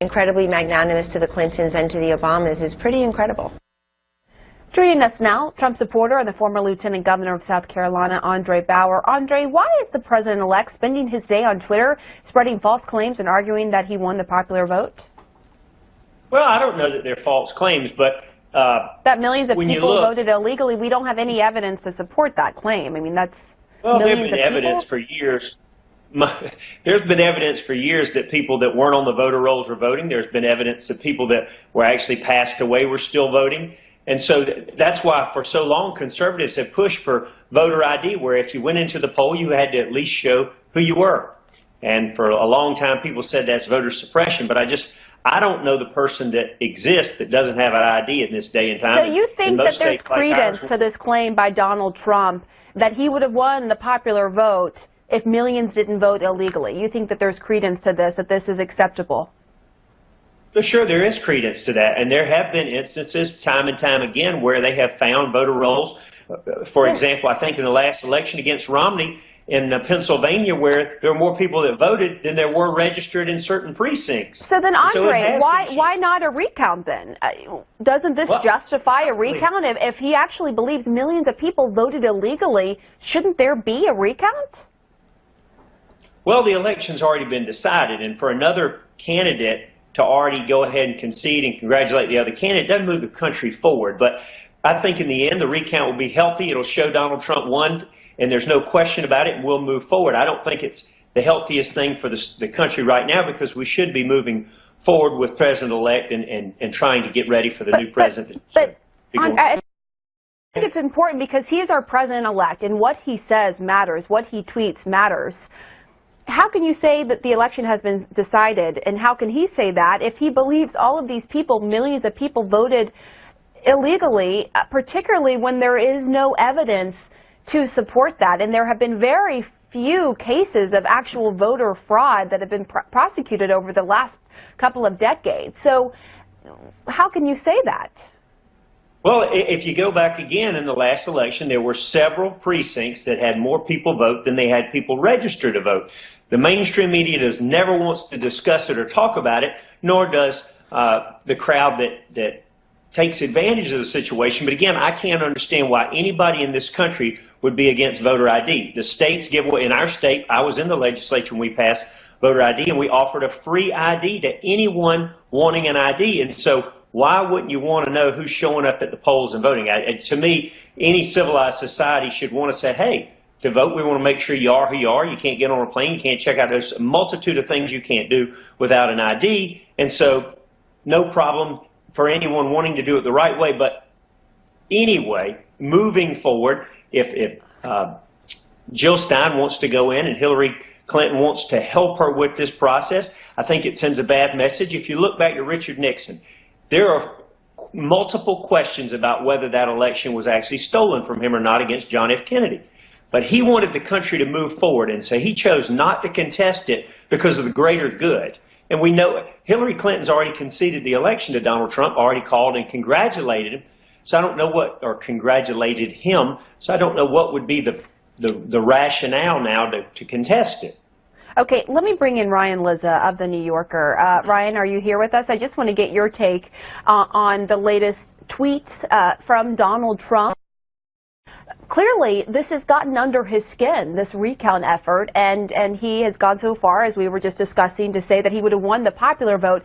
incredibly magnanimous to the Clintons and to the Obamas is pretty incredible. Joining us now, Trump supporter and the former Lieutenant Governor of South Carolina, Bauer. Why is the president-elect spending his day on Twitter spreading false claims and arguing that he won the popular vote? Well, I don't know that they're false claims, but that millions of people voted illegally. We don't have any evidence to support that claim. I mean, that's millions of people. There's been evidence for years. There's been evidence for years that people that weren't on the voter rolls were voting. There's been evidence that people that were actually passed away were still voting. And so that's why for so long conservatives have pushed for voter ID, where if you went into the poll, you had to at least show who you were. And for a long time, people said that's voter suppression. But I don't know the person that exists that doesn't have an ID in this day and time. So you think that there's credence to this claim by Donald Trump that he would have won the popular vote if millions didn't vote illegally? You think that there's credence to this, that this is acceptable? Sure, there is credence to that, and there have been instances time and time again where they have found voter rolls. For example, I think in the last election against Romney in Pennsylvania, where there were more people that voted than there were registered in certain precincts. So then, why not a recount then? Doesn't this justify a recount? If he actually believes millions of people voted illegally, shouldn't there be a recount? Well, the election's already been decided, and for another candidate to already go ahead and concede and congratulate the other candidate doesn't move the country forward. But I think in the end, the recount will be healthy. It'll show Donald Trump won, and there's no question about it, and we'll move forward. I don't think it's the healthiest thing for the country right now, because we should be moving forward with President-elect and trying to get ready for the new president. I think it's important because he is our president-elect, and what he says matters, what he tweets matters. How can you say that the election has been decided, and how can he say that if he believes all of these people, millions of people, voted illegally, particularly when there is no evidence to support that? And there have been very few cases of actual voter fraud that have been prosecuted over the last couple of decades. So how can you say that? Well, if you go back again in the last election, there were several precincts that had more people vote than they had people register to vote. The mainstream media never wants to discuss it or talk about it, nor does the crowd that takes advantage of the situation. But again, I can't understand why anybody in this country would be against voter ID. The states give away. In our state, I was in the legislature when we passed voter ID, and we offered a free ID to anyone wanting an ID. And so why wouldn't you want to know who's showing up at the polls and voting? To me, any civilized society should want to say, hey, to vote, we want to make sure you are who you are. You can't get on a plane. You can't check out. There's a multitude of things you can't do without an ID. And so no problem for anyone wanting to do it the right way. But anyway, moving forward, if Jill Stein wants to go in and Hillary Clinton wants to help her with this process, I think it sends a bad message. If you look back to Richard Nixon, there are multiple questions about whether that election was actually stolen from him or not against John F. Kennedy. But he wanted the country to move forward, and so he chose not to contest it because of the greater good. And we know Hillary Clinton's already conceded the election to Donald Trump, already called and congratulated him. So I don't know or congratulated him. So I don't know what would be the rationale now to contest it. Okay, let me bring in Ryan Lizza of The New Yorker. Ryan, are you here with us? I just want to get your take on the latest tweets from Donald Trump. Clearly, this has gotten under his skin, this recount effort, and he has gone so far, as we were just discussing, to say that he would have won the popular vote